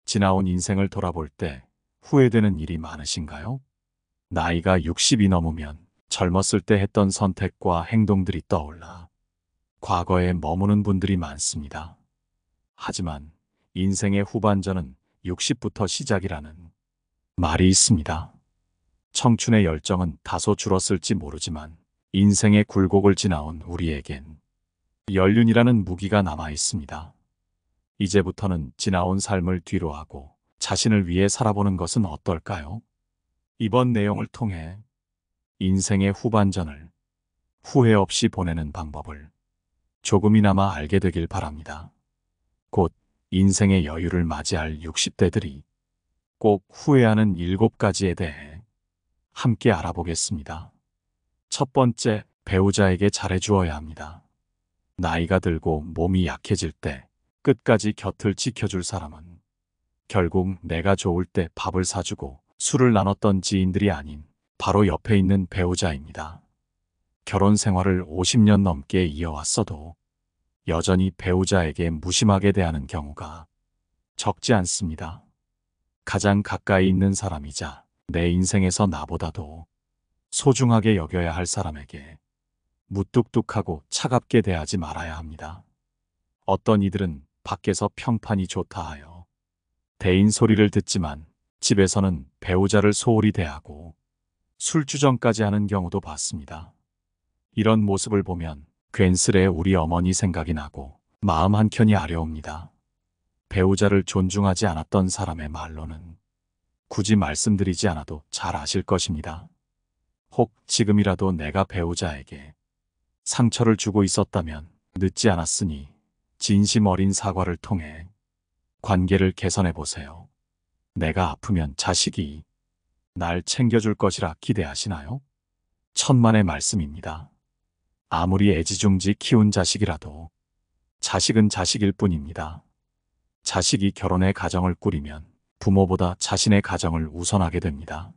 지나온 인생을 돌아볼 때 후회되는 일이 많으신가요? 나이가 60이 넘으면 젊었을 때 했던 선택과 행동들이 떠올라 과거에 머무는 분들이 많습니다. 하지만 인생의 후반전은 60부터 시작이라는 말이 있습니다. 청춘의 열정은 다소 줄었을지 모르지만 인생의 굴곡을 지나온 우리에겐 연륜이라는 무기가 남아 있습니다. 이제부터는 지나온 삶을 뒤로하고 자신을 위해 살아보는 것은 어떨까요? 이번 내용을 통해 인생의 후반전을 후회 없이 보내는 방법을 조금이나마 알게 되길 바랍니다. 곧 인생의 여유를 맞이할 60대들이 꼭 후회하는 7가지에 대해 함께 알아보겠습니다. 첫 번째, 배우자에게 잘해주어야 합니다. 나이가 들고 몸이 약해질 때 끝까지 곁을 지켜줄 사람은 결국 내가 좋을 때 밥을 사주고 술을 나눴던 지인들이 아닌 바로 옆에 있는 배우자입니다. 결혼 생활을 50년 넘게 이어왔어도 여전히 배우자에게 무심하게 대하는 경우가 적지 않습니다. 가장 가까이 있는 사람이자 내 인생에서 나보다도 소중하게 여겨야 할 사람에게 무뚝뚝하고 차갑게 대하지 말아야 합니다. 어떤 이들은 밖에서 평판이 좋다 하여 대인 소리를 듣지만 집에서는 배우자를 소홀히 대하고 술주정까지 하는 경우도 봤습니다. 이런 모습을 보면 괜스레 우리 어머니 생각이 나고 마음 한켠이 아려옵니다. 배우자를 존중하지 않았던 사람의 말로는 굳이 말씀드리지 않아도 잘 아실 것입니다. 혹 지금이라도 내가 배우자에게 상처를 주고 있었다면 늦지 않았으니 진심 어린 사과를 통해 관계를 개선해 보세요. 내가 아프면 자식이 날 챙겨줄 것이라 기대하시나요? 천만의 말씀입니다. 아무리 애지중지 키운 자식이라도 자식은 자식일 뿐입니다. 자식이 결혼해 가정을 꾸리면 부모보다 자신의 가정을 우선하게 됩니다.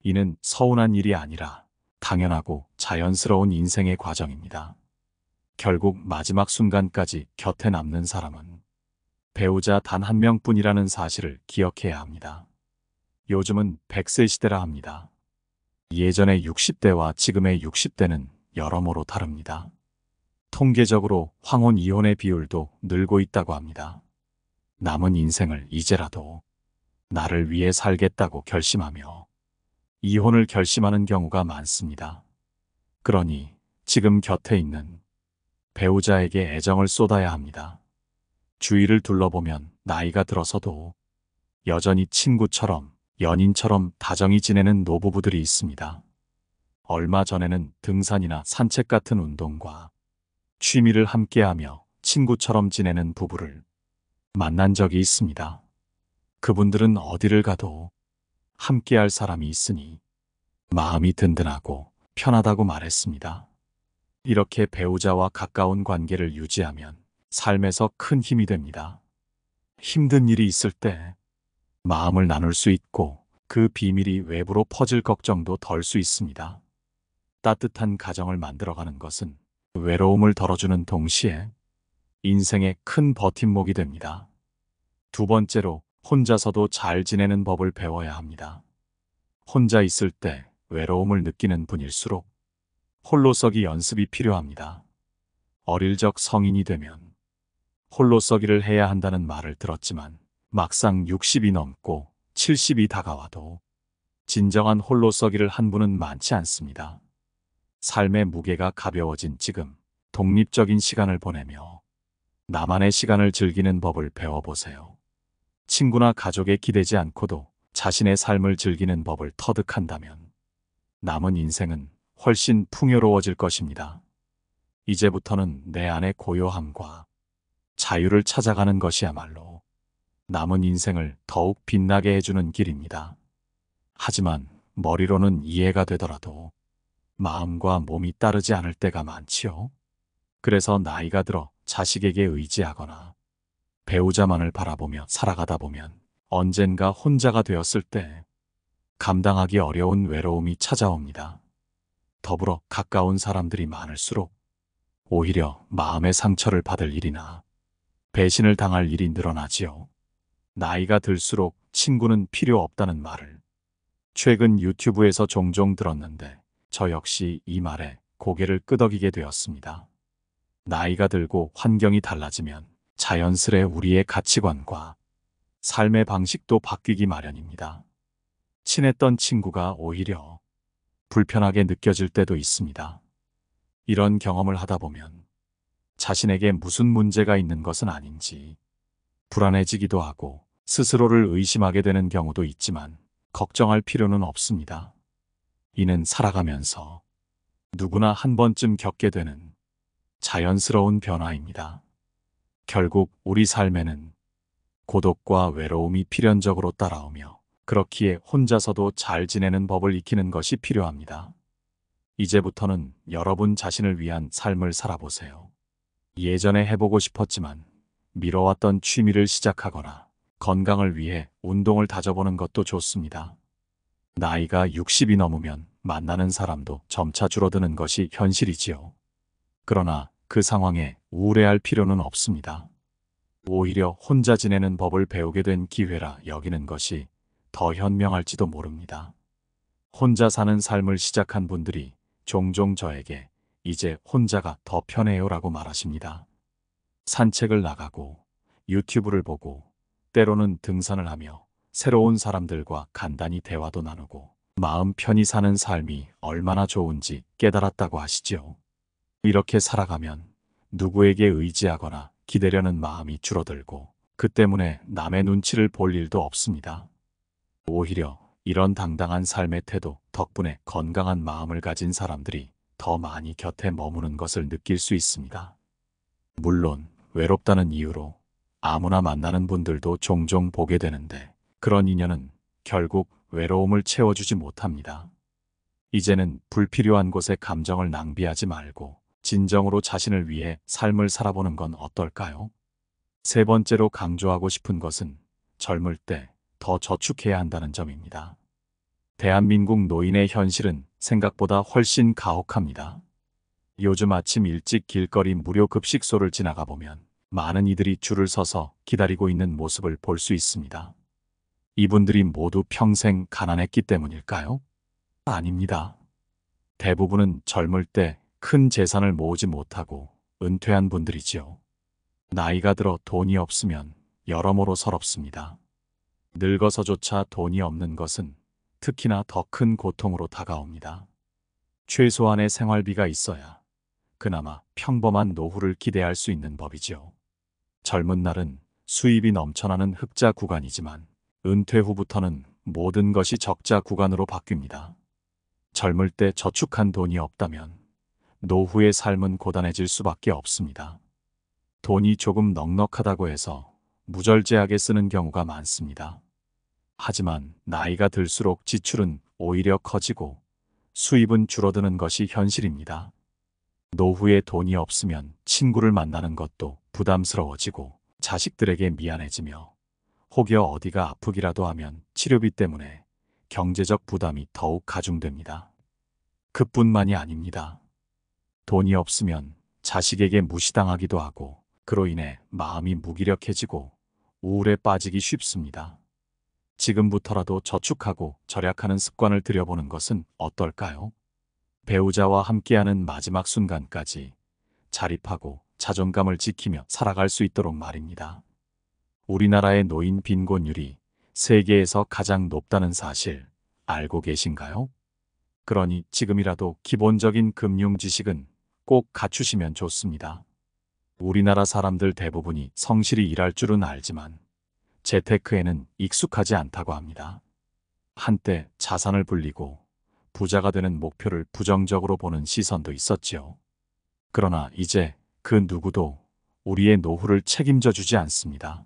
이는 서운한 일이 아니라 당연하고 자연스러운 인생의 과정입니다. 결국 마지막 순간까지 곁에 남는 사람은 배우자 단 한 명뿐이라는 사실을 기억해야 합니다. 요즘은 100세 시대라 합니다. 예전의 60대와 지금의 60대는 여러모로 다릅니다. 통계적으로 황혼 이혼의 비율도 늘고 있다고 합니다. 남은 인생을 이제라도 나를 위해 살겠다고 결심하며 이혼을 결심하는 경우가 많습니다. 그러니 지금 곁에 있는 배우자에게 애정을 쏟아야 합니다. 주위를 둘러보면 나이가 들어서도 여전히 친구처럼 연인처럼 다정히 지내는 노부부들이 있습니다. 얼마 전에는 등산이나 산책 같은 운동과 취미를 함께하며 친구처럼 지내는 부부를 만난 적이 있습니다. 그분들은 어디를 가도 함께할 사람이 있으니 마음이 든든하고 편하다고 말했습니다. 이렇게 배우자와 가까운 관계를 유지하면 삶에서 큰 힘이 됩니다. 힘든 일이 있을 때 마음을 나눌 수 있고 그 비밀이 외부로 퍼질 걱정도 덜 수 있습니다. 따뜻한 가정을 만들어가는 것은 외로움을 덜어주는 동시에 인생의 큰 버팀목이 됩니다. 두 번째로, 혼자서도 잘 지내는 법을 배워야 합니다. 혼자 있을 때 외로움을 느끼는 분일수록 홀로서기 연습이 필요합니다. 어릴 적 성인이 되면 홀로서기를 해야 한다는 말을 들었지만 막상 60이 넘고 70이 다가와도 진정한 홀로서기를 한 분은 많지 않습니다. 삶의 무게가 가벼워진 지금 독립적인 시간을 보내며 나만의 시간을 즐기는 법을 배워보세요. 친구나 가족에 기대지 않고도 자신의 삶을 즐기는 법을 터득한다면 남은 인생은 훨씬 풍요로워질 것입니다. 이제부터는 내 안의 고요함과 자유를 찾아가는 것이야말로 남은 인생을 더욱 빛나게 해주는 길입니다. 하지만 머리로는 이해가 되더라도 마음과 몸이 따르지 않을 때가 많지요. 그래서 나이가 들어 자식에게 의지하거나 배우자만을 바라보며 살아가다 보면 언젠가 혼자가 되었을 때 감당하기 어려운 외로움이 찾아옵니다. 더불어 가까운 사람들이 많을수록 오히려 마음의 상처를 받을 일이나 배신을 당할 일이 늘어나지요. 나이가 들수록 친구는 필요 없다는 말을 최근 유튜브에서 종종 들었는데 저 역시 이 말에 고개를 끄덕이게 되었습니다. 나이가 들고 환경이 달라지면 자연스레 우리의 가치관과 삶의 방식도 바뀌기 마련입니다. 친했던 친구가 오히려 불편하게 느껴질 때도 있습니다. 이런 경험을 하다 보면 자신에게 무슨 문제가 있는 것은 아닌지 불안해지기도 하고 스스로를 의심하게 되는 경우도 있지만 걱정할 필요는 없습니다. 이는 살아가면서 누구나 한 번쯤 겪게 되는 자연스러운 변화입니다. 결국 우리 삶에는 고독과 외로움이 필연적으로 따라오며 그렇기에 혼자서도 잘 지내는 법을 익히는 것이 필요합니다. 이제부터는 여러분 자신을 위한 삶을 살아보세요. 예전에 해보고 싶었지만 미뤄왔던 취미를 시작하거나 건강을 위해 운동을 다져보는 것도 좋습니다. 나이가 60이 넘으면 만나는 사람도 점차 줄어드는 것이 현실이지요. 그러나 그 상황에 우울해할 필요는 없습니다. 오히려 혼자 지내는 법을 배우게 된 기회라 여기는 것이 더 현명할지도 모릅니다. 혼자 사는 삶을 시작한 분들이 종종 저에게 이제 혼자가 더 편해요라고 말하십니다. 산책을 나가고 유튜브를 보고 때로는 등산을 하며 새로운 사람들과 간단히 대화도 나누고 마음 편히 사는 삶이 얼마나 좋은지 깨달았다고 하시지요. 이렇게 살아가면 누구에게 의지하거나 기대려는 마음이 줄어들고 그 때문에 남의 눈치를 볼 일도 없습니다. 오히려 이런 당당한 삶의 태도 덕분에 건강한 마음을 가진 사람들이 더 많이 곁에 머무는 것을 느낄 수 있습니다. 물론 외롭다는 이유로 아무나 만나는 분들도 종종 보게 되는데 그런 인연은 결국 외로움을 채워주지 못합니다. 이제는 불필요한 곳에 감정을 낭비하지 말고 진정으로 자신을 위해 삶을 살아보는 건 어떨까요? 세 번째로 강조하고 싶은 것은 젊을 때 더 저축해야 한다는 점입니다. 대한민국 노인의 현실은 생각보다 훨씬 가혹합니다. 요즘 아침 일찍 길거리 무료 급식소를 지나가 보면 많은 이들이 줄을 서서 기다리고 있는 모습을 볼 수 있습니다. 이분들이 모두 평생 가난했기 때문일까요? 아닙니다. 대부분은 젊을 때 큰 재산을 모으지 못하고 은퇴한 분들이지요. 나이가 들어 돈이 없으면 여러모로 서럽습니다. 늙어서조차 돈이 없는 것은 특히나 더 큰 고통으로 다가옵니다. 최소한의 생활비가 있어야 그나마 평범한 노후를 기대할 수 있는 법이지요. 젊은 날은 수입이 넘쳐나는 흑자 구간이지만 은퇴 후부터는 모든 것이 적자 구간으로 바뀝니다. 젊을 때 저축한 돈이 없다면 노후의 삶은 고단해질 수밖에 없습니다. 돈이 조금 넉넉하다고 해서 무절제하게 쓰는 경우가 많습니다. 하지만 나이가 들수록 지출은 오히려 커지고 수입은 줄어드는 것이 현실입니다. 노후에 돈이 없으면 친구를 만나는 것도 부담스러워지고 자식들에게 미안해지며 혹여 어디가 아프기라도 하면 치료비 때문에 경제적 부담이 더욱 가중됩니다. 그뿐만이 아닙니다. 돈이 없으면 자식에게 무시당하기도 하고 그로 인해 마음이 무기력해지고 우울에 빠지기 쉽습니다. 지금부터라도 저축하고 절약하는 습관을 들여보는 것은 어떨까요? 배우자와 함께하는 마지막 순간까지 자립하고 자존감을 지키며 살아갈 수 있도록 말입니다. 우리나라의 노인 빈곤율이 세계에서 가장 높다는 사실 알고 계신가요? 그러니 지금이라도 기본적인 금융 지식은 꼭 갖추시면 좋습니다. 우리나라 사람들 대부분이 성실히 일할 줄은 알지만 재테크에는 익숙하지 않다고 합니다. 한때 자산을 불리고 부자가 되는 목표를 부정적으로 보는 시선도 있었지요. 그러나 이제 그 누구도 우리의 노후를 책임져 주지 않습니다.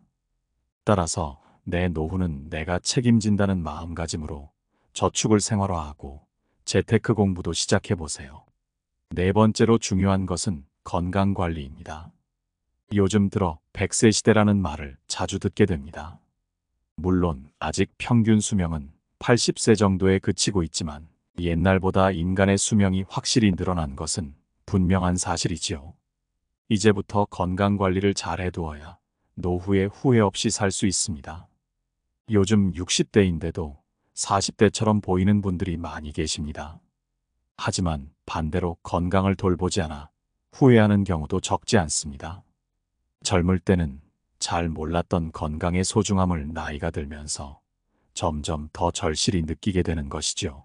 따라서 내 노후는 내가 책임진다는 마음가짐으로 저축을 생활화하고 재테크 공부도 시작해보세요. 네 번째로 중요한 것은 건강관리입니다. 요즘 들어 100세 시대라는 말을 자주 듣게 됩니다. 물론 아직 평균 수명은 80세 정도에 그치고 있지만 옛날보다 인간의 수명이 확실히 늘어난 것은 분명한 사실이지요. 이제부터 건강관리를 잘 해두어야 노후에 후회 없이 살 수 있습니다. 요즘 60대인데도 40대처럼 보이는 분들이 많이 계십니다. 하지만 반대로 건강을 돌보지 않아 후회하는 경우도 적지 않습니다. 젊을 때는 잘 몰랐던 건강의 소중함을 나이가 들면서 점점 더 절실히 느끼게 되는 것이죠.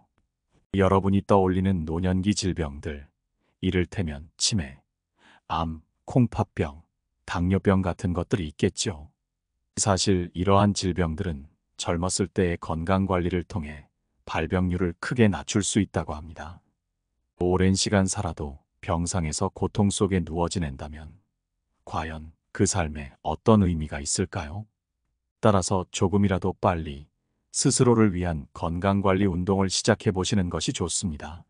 여러분이 떠올리는 노년기 질병들, 이를테면 치매, 암, 콩팥병, 당뇨병 같은 것들이 있겠죠. 사실 이러한 질병들은 젊었을 때의 건강관리를 통해 발병률을 크게 낮출 수 있다고 합니다. 오랜 시간 살아도 병상에서 고통 속에 누워 지낸다면 과연 그 삶에 어떤 의미가 있을까요? 따라서 조금이라도 빨리 스스로를 위한 건강관리 운동을 시작해 보시는 것이 좋습니다.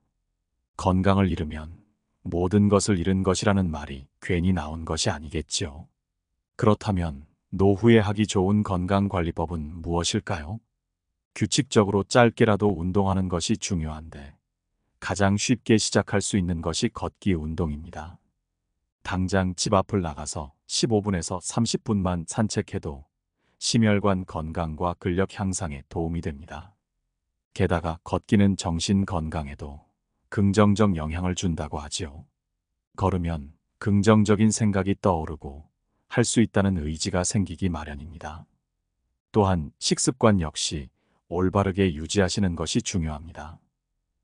건강을 잃으면 모든 것을 잃은 것이라는 말이 괜히 나온 것이 아니겠지요. 그렇다면 노후에 하기 좋은 건강관리법은 무엇일까요? 규칙적으로 짧게라도 운동하는 것이 중요한데 가장 쉽게 시작할 수 있는 것이 걷기 운동입니다. 당장 집 앞을 나가서 15분에서 30분만 산책해도 심혈관 건강과 근력 향상에 도움이 됩니다. 게다가 걷기는 정신 건강에도 긍정적 영향을 준다고 하지요. 걸으면 긍정적인 생각이 떠오르고 할 수 있다는 의지가 생기기 마련입니다. 또한 식습관 역시 올바르게 유지하시는 것이 중요합니다.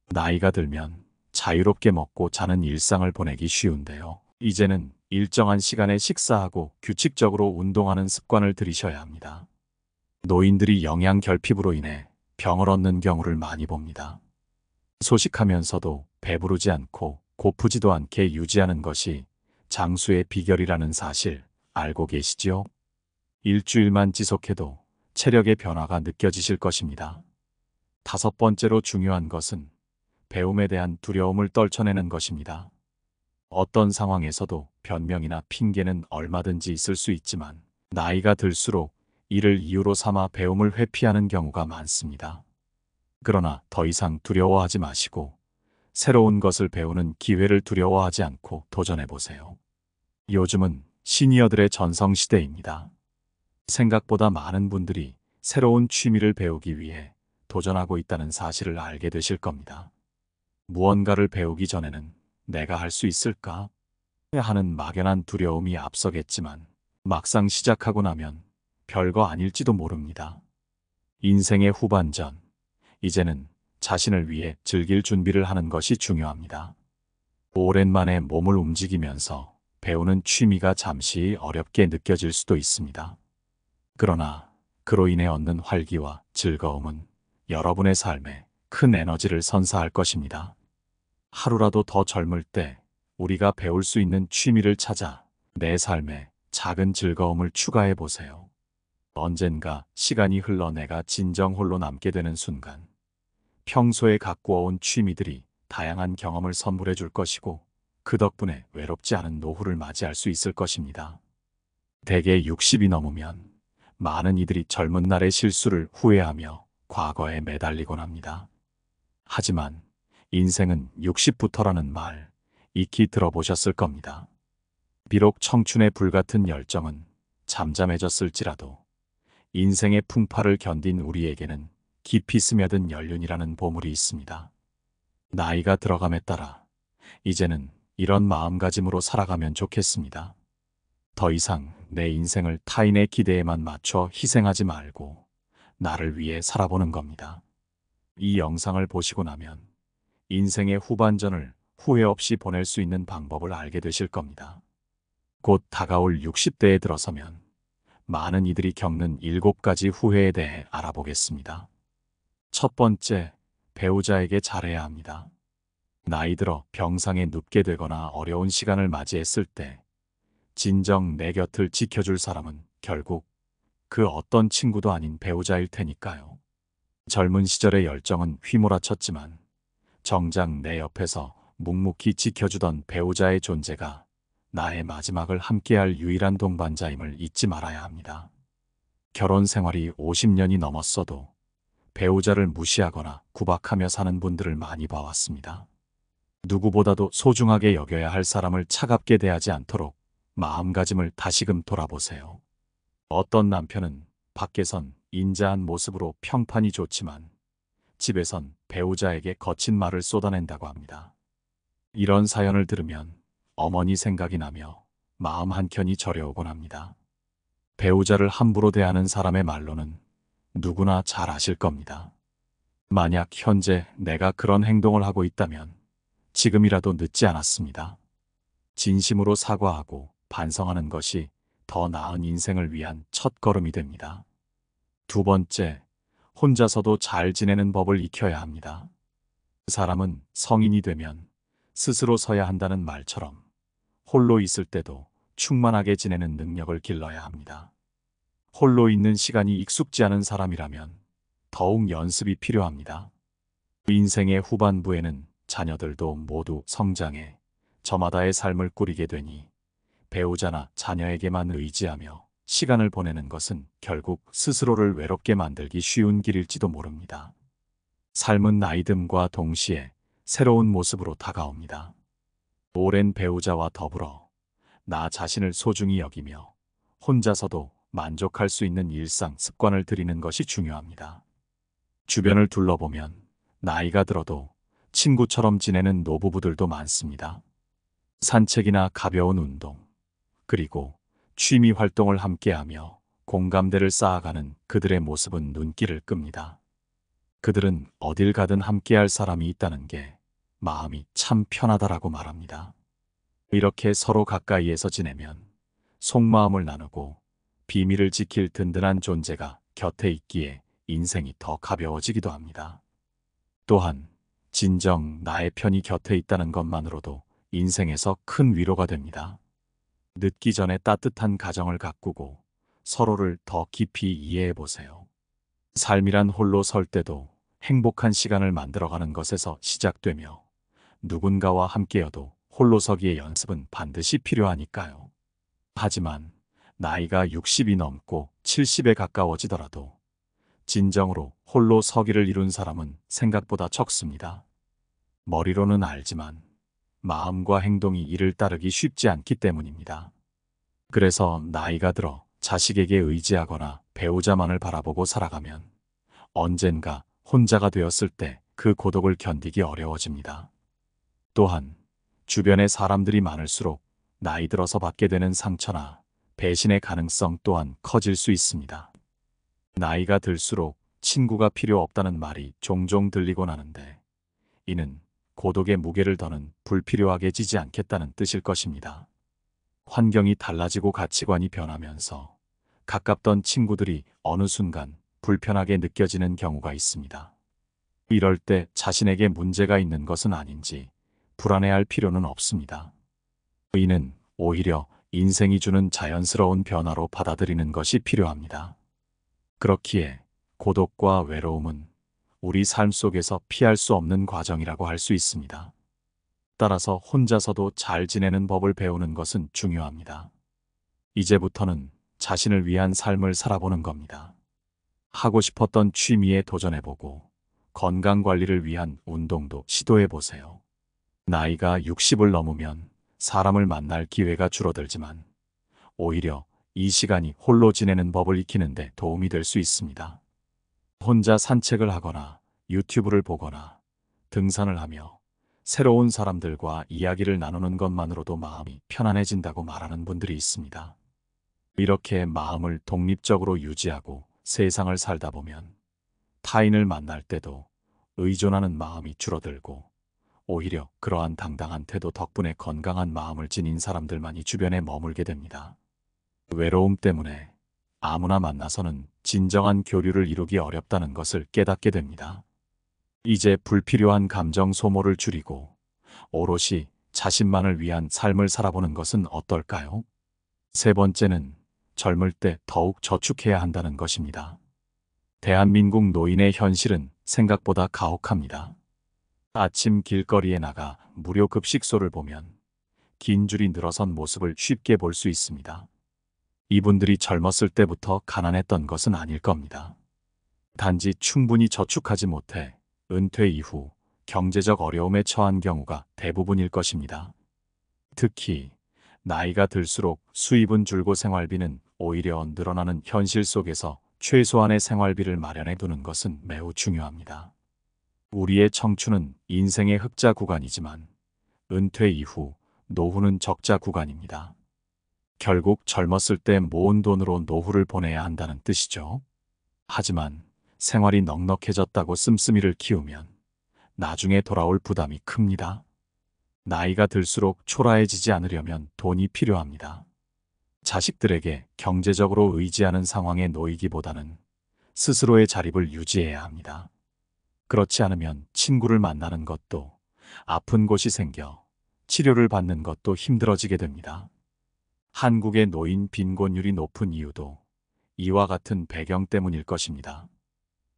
나이가 들면 자유롭게 먹고 자는 일상을 보내기 쉬운데요. 이제는 일정한 시간에 식사하고 규칙적으로 운동하는 습관을 들이셔야 합니다. 노인들이 영양 결핍으로 인해 병을 얻는 경우를 많이 봅니다. 소식하면서도 배부르지 않고 고프지도 않게 유지하는 것이 장수의 비결이라는 사실 알고 계시지요? 일주일만 지속해도 체력의 변화가 느껴지실 것입니다. 다섯 번째로 중요한 것은 배움에 대한 두려움을 떨쳐내는 것입니다. 어떤 상황에서도 변명이나 핑계는 얼마든지 있을 수 있지만 나이가 들수록 이를 이유로 삼아 배움을 회피하는 경우가 많습니다. 그러나 더 이상 두려워하지 마시고 새로운 것을 배우는 기회를 두려워하지 않고 도전해 보세요. 요즘은 시니어들의 전성시대입니다. 생각보다 많은 분들이 새로운 취미를 배우기 위해 도전하고 있다는 사실을 알게 되실 겁니다. 무언가를 배우기 전에는 내가 할 수 있을까? 하는 막연한 두려움이 앞서겠지만 막상 시작하고 나면 별거 아닐지도 모릅니다. 인생의 후반전, 이제는 자신을 위해 즐길 준비를 하는 것이 중요합니다. 오랜만에 몸을 움직이면서 배우는 취미가 잠시 어렵게 느껴질 수도 있습니다. 그러나 그로 인해 얻는 활기와 즐거움은 여러분의 삶에 큰 에너지를 선사할 것입니다. 하루라도 더 젊을 때 우리가 배울 수 있는 취미를 찾아 내 삶에 작은 즐거움을 추가해 보세요. 언젠가 시간이 흘러 내가 진정 홀로 남게 되는 순간, 평소에 가꾸어온 취미들이 다양한 경험을 선물해 줄 것이고 그 덕분에 외롭지 않은 노후를 맞이할 수 있을 것입니다. 대개 60이 넘으면 많은 이들이 젊은 날의 실수를 후회하며 과거에 매달리곤 합니다. 하지만 인생은 60부터라는 말 익히 들어보셨을 겁니다. 비록 청춘의 불같은 열정은 잠잠해졌을지라도 인생의 풍파를 견딘 우리에게는 깊이 스며든 연륜이라는 보물이 있습니다. 나이가 들어감에 따라 이제는 이런 마음가짐으로 살아가면 좋겠습니다. 더 이상 내 인생을 타인의 기대에만 맞춰 희생하지 말고 나를 위해 살아보는 겁니다. 이 영상을 보시고 나면 인생의 후반전을 후회 없이 보낼 수 있는 방법을 알게 되실 겁니다. 곧 다가올 60대에 들어서면 많은 이들이 겪는 7가지 후회에 대해 알아보겠습니다. 첫 번째, 배우자에게 잘해야 합니다. 나이 들어 병상에 눕게 되거나 어려운 시간을 맞이했을 때 진정 내 곁을 지켜줄 사람은 결국 그 어떤 친구도 아닌 배우자일 테니까요. 젊은 시절의 열정은 휘몰아쳤지만 정작 내 옆에서 묵묵히 지켜주던 배우자의 존재가 나의 마지막을 함께할 유일한 동반자임을 잊지 말아야 합니다. 결혼 생활이 50년이 넘었어도 배우자를 무시하거나 구박하며 사는 분들을 많이 봐왔습니다. 누구보다도 소중하게 여겨야 할 사람을 차갑게 대하지 않도록 마음가짐을 다시금 돌아보세요. 어떤 남편은 밖에선 인자한 모습으로 평판이 좋지만 집에선 배우자에게 거친 말을 쏟아낸다고 합니다. 이런 사연을 들으면 어머니 생각이 나며 마음 한켠이 저려오곤 합니다. 배우자를 함부로 대하는 사람의 말로는 누구나 잘 아실 겁니다. 만약 현재 내가 그런 행동을 하고 있다면 지금이라도 늦지 않았습니다. 진심으로 사과하고 반성하는 것이 더 나은 인생을 위한 첫걸음이 됩니다. 두 번째, 혼자서도 잘 지내는 법을 익혀야 합니다. 사람은 성인이 되면 스스로 서야 한다는 말처럼 홀로 있을 때도 충만하게 지내는 능력을 길러야 합니다. 홀로 있는 시간이 익숙지 않은 사람이라면 더욱 연습이 필요합니다. 인생의 후반부에는 자녀들도 모두 성장해 저마다의 삶을 꾸리게 되니 배우자나 자녀에게만 의지하며 시간을 보내는 것은 결국 스스로를 외롭게 만들기 쉬운 길일지도 모릅니다. 삶은 나이듦과 동시에 새로운 모습으로 다가옵니다. 오랜 배우자와 더불어 나 자신을 소중히 여기며 혼자서도 만족할 수 있는 일상 습관을 들이는 것이 중요합니다. 주변을 둘러보면 나이가 들어도 친구처럼 지내는 노부부들도 많습니다. 산책이나 가벼운 운동, 그리고 취미 활동을 함께하며 공감대를 쌓아가는 그들의 모습은 눈길을 끕니다. 그들은 어딜 가든 함께할 사람이 있다는 게 마음이 참 편하다라고 말합니다. 이렇게 서로 가까이에서 지내면 속마음을 나누고 비밀을 지킬 든든한 존재가 곁에 있기에 인생이 더 가벼워지기도 합니다. 또한 진정 나의 편이 곁에 있다는 것만으로도 인생에서 큰 위로가 됩니다. 늦기 전에 따뜻한 가정을 가꾸고 서로를 더 깊이 이해해 보세요. 삶이란 홀로 설 때도 행복한 시간을 만들어가는 것에서 시작되며 누군가와 함께여도 홀로서기의 연습은 반드시 필요하니까요. 하지만 나이가 60이 넘고 70에 가까워지더라도 진정으로 홀로 서기를 이룬 사람은 생각보다 적습니다. 머리로는 알지만 마음과 행동이 이를 따르기 쉽지 않기 때문입니다. 그래서 나이가 들어 자식에게 의지하거나 배우자만을 바라보고 살아가면 언젠가 혼자가 되었을 때 그 고독을 견디기 어려워집니다. 또한 주변에 사람들이 많을수록 나이 들어서 받게 되는 상처나 배신의 가능성 또한 커질 수 있습니다. 나이가 들수록 친구가 필요 없다는 말이 종종 들리곤 하는데 이는 고독의 무게를 더는 불필요하게 지지 않겠다는 뜻일 것입니다. 환경이 달라지고 가치관이 변하면서 가깝던 친구들이 어느 순간 불편하게 느껴지는 경우가 있습니다. 이럴 때 자신에게 문제가 있는 것은 아닌지 불안해할 필요는 없습니다. 이는 오히려 인생이 주는 자연스러운 변화로 받아들이는 것이 필요합니다. 그렇기에 고독과 외로움은 우리 삶 속에서 피할 수 없는 과정이라고 할 수 있습니다. 따라서 혼자서도 잘 지내는 법을 배우는 것은 중요합니다. 이제부터는 자신을 위한 삶을 살아보는 겁니다. 하고 싶었던 취미에 도전해보고 건강관리를 위한 운동도 시도해보세요. 나이가 60을 넘으면 사람을 만날 기회가 줄어들지만 오히려 이 시간이 홀로 지내는 법을 익히는 데 도움이 될 수 있습니다. 혼자 산책을 하거나 유튜브를 보거나 등산을 하며 새로운 사람들과 이야기를 나누는 것만으로도 마음이 편안해진다고 말하는 분들이 있습니다. 이렇게 마음을 독립적으로 유지하고 세상을 살다 보면 타인을 만날 때도 의존하는 마음이 줄어들고 오히려 그러한 당당한 태도 덕분에 건강한 마음을 지닌 사람들만이 주변에 머물게 됩니다. 외로움 때문에 아무나 만나서는 진정한 교류를 이루기 어렵다는 것을 깨닫게 됩니다. 이제 불필요한 감정 소모를 줄이고 오롯이 자신만을 위한 삶을 살아보는 것은 어떨까요? 세 번째는 젊을 때 더욱 저축해야 한다는 것입니다. 대한민국 노인의 현실은 생각보다 가혹합니다. 아침 길거리에 나가 무료 급식소를 보면 긴 줄이 늘어선 모습을 쉽게 볼 수 있습니다. 이분들이 젊었을 때부터 가난했던 것은 아닐 겁니다. 단지 충분히 저축하지 못해 은퇴 이후 경제적 어려움에 처한 경우가 대부분일 것입니다. 특히 나이가 들수록 수입은 줄고 생활비는 오히려 늘어나는 현실 속에서 최소한의 생활비를 마련해 두는 것은 매우 중요합니다. 우리의 청춘은 인생의 흑자 구간이지만 은퇴 이후 노후는 적자 구간입니다. 결국 젊었을 때 모은 돈으로 노후를 보내야 한다는 뜻이죠. 하지만 생활이 넉넉해졌다고 씀씀이를 키우면 나중에 돌아올 부담이 큽니다. 나이가 들수록 초라해지지 않으려면 돈이 필요합니다. 자식들에게 경제적으로 의지하는 상황에 놓이기보다는 스스로의 자립을 유지해야 합니다. 그렇지 않으면 친구를 만나는 것도, 아픈 곳이 생겨 치료를 받는 것도 힘들어지게 됩니다. 한국의 노인 빈곤율이 높은 이유도 이와 같은 배경 때문일 것입니다.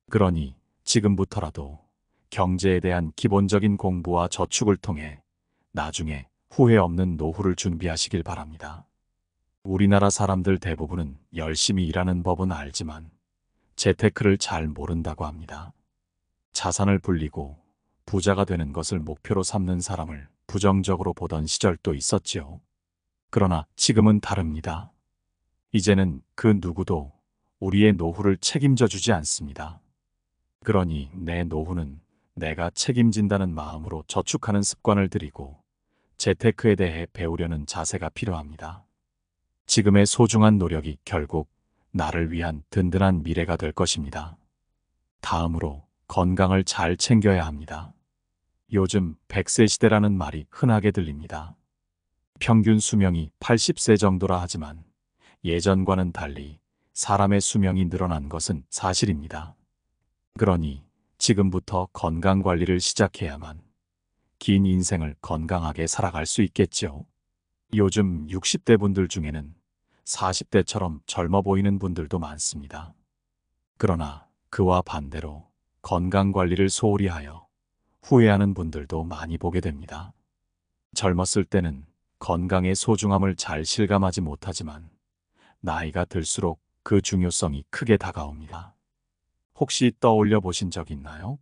그러니 지금부터라도 경제에 대한 기본적인 공부와 저축을 통해 나중에 후회 없는 노후를 준비하시길 바랍니다. 우리나라 사람들 대부분은 열심히 일하는 법은 알지만 재테크를 잘 모른다고 합니다. 자산을 불리고 부자가 되는 것을 목표로 삼는 사람을 부정적으로 보던 시절도 있었지요. 그러나 지금은 다릅니다. 이제는 그 누구도 우리의 노후를 책임져 주지 않습니다. 그러니 내 노후는 내가 책임진다는 마음으로 저축하는 습관을 들이고 재테크에 대해 배우려는 자세가 필요합니다. 지금의 소중한 노력이 결국 나를 위한 든든한 미래가 될 것입니다. 다음으로 건강을 잘 챙겨야 합니다. 요즘 100세 시대라는 말이 흔하게 들립니다. 평균 수명이 80세 정도라 하지만 예전과는 달리 사람의 수명이 늘어난 것은 사실입니다. 그러니 지금부터 건강 관리를 시작해야만 긴 인생을 건강하게 살아갈 수 있겠죠. 요즘 60대 분들 중에는 40대처럼 젊어 보이는 분들도 많습니다. 그러나 그와 반대로 건강 관리를 소홀히 하여 후회하는 분들도 많이 보게 됩니다. 젊었을 때는 건강의 소중함을 잘 실감하지 못하지만 나이가 들수록 그 중요성이 크게 다가옵니다. 혹시 떠올려 보신 적 있나요?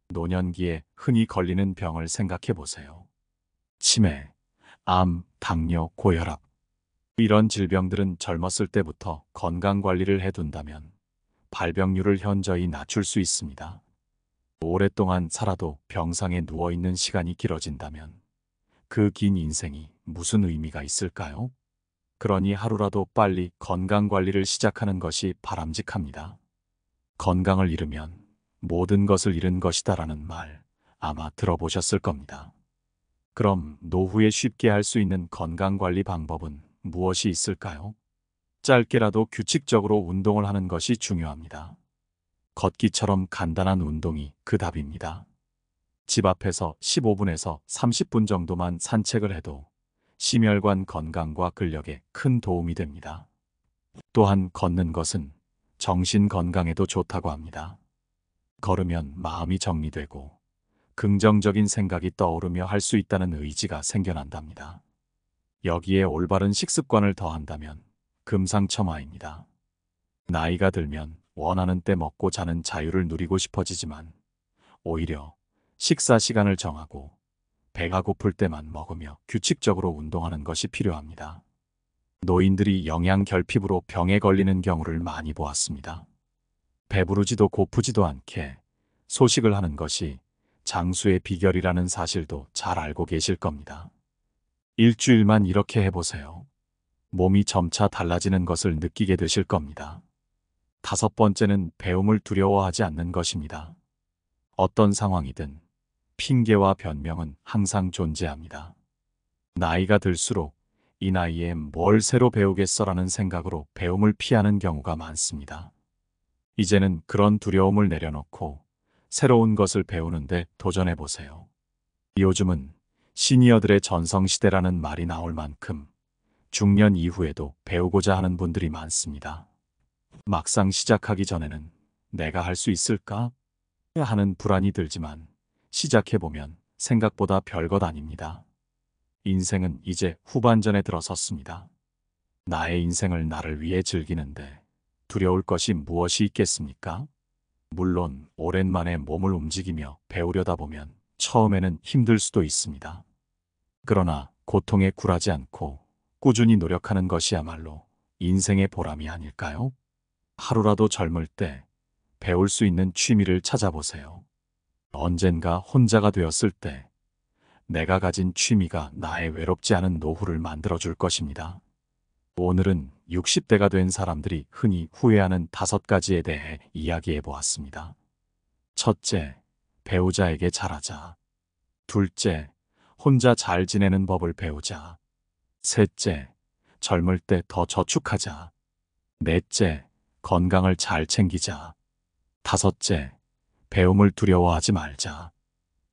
노년기에 흔히 걸리는 병을 생각해 보세요. 치매, 암, 당뇨, 고혈압. 이런 질병들은 젊었을 때부터 건강 관리를 해둔다면 발병률을 현저히 낮출 수 있습니다. 오랫동안 살아도 병상에 누워있는 시간이 길어진다면 그 긴 인생이 무슨 의미가 있을까요? 그러니 하루라도 빨리 건강 관리를 시작하는 것이 바람직합니다. 건강을 잃으면 모든 것을 잃은 것이다라는 말 아마 들어보셨을 겁니다. 그럼 노후에 쉽게 할 수 있는 건강 관리 방법은 무엇이 있을까요? 짧게라도 규칙적으로 운동을 하는 것이 중요합니다. 걷기처럼 간단한 운동이 그 답입니다. 집 앞에서 15분에서 30분 정도만 산책을 해도 심혈관 건강과 근력에 큰 도움이 됩니다. 또한 걷는 것은 정신 건강에도 좋다고 합니다. 걸으면 마음이 정리되고 긍정적인 생각이 떠오르며 할 수 있다는 의지가 생겨난답니다. 여기에 올바른 식습관을 더한다면 금상첨화입니다. 나이가 들면 원하는 때 먹고 자는 자유를 누리고 싶어지지만 오히려 식사 시간을 정하고 배가 고플 때만 먹으며 규칙적으로 운동하는 것이 필요합니다. 노인들이 영양 결핍으로 병에 걸리는 경우를 많이 보았습니다. 배부르지도 고프지도 않게 소식을 하는 것이 장수의 비결이라는 사실도 잘 알고 계실 겁니다. 일주일만 이렇게 해보세요. 몸이 점차 달라지는 것을 느끼게 되실 겁니다. 5번째는 배움을 두려워하지 않는 것입니다. 어떤 상황이든 핑계와 변명은 항상 존재합니다. 나이가 들수록 이 나이에 뭘 새로 배우겠어라는 생각으로 배움을 피하는 경우가 많습니다. 이제는 그런 두려움을 내려놓고 새로운 것을 배우는데 도전해보세요. 요즘은 시니어들의 전성시대라는 말이 나올 만큼 중년 이후에도 배우고자 하는 분들이 많습니다. 막상 시작하기 전에는 내가 할 수 있을까? 하는 불안이 들지만 시작해보면 생각보다 별것 아닙니다. 인생은 이제 후반전에 들어섰습니다. 나의 인생을 나를 위해 즐기는데 두려울 것이 무엇이 있겠습니까? 물론 오랜만에 몸을 움직이며 배우려다 보면 처음에는 힘들 수도 있습니다. 그러나 고통에 굴하지 않고 꾸준히 노력하는 것이야말로 인생의 보람이 아닐까요? 하루라도 젊을 때 배울 수 있는 취미를 찾아보세요. 언젠가 혼자가 되었을 때 내가 가진 취미가 나의 외롭지 않은 노후를 만들어줄 것입니다. 오늘은 60대가 된 사람들이 흔히 후회하는 5가지에 대해 이야기해 보았습니다. 첫째, 배우자에게 잘하자. 둘째, 혼자 잘 지내는 법을 배우자. 셋째, 젊을 때 더 저축하자. 넷째, 건강을 잘 챙기자. 다섯째, 배움을 두려워하지 말자.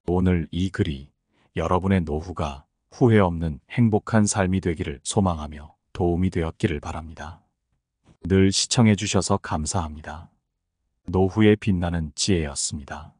오늘 이 글이 여러분의 노후가 후회 없는 행복한 삶이 되기를 소망하며 도움이 되었기를 바랍니다. 늘 시청해 주셔서 감사합니다. 노후에 빛나는 지혜였습니다.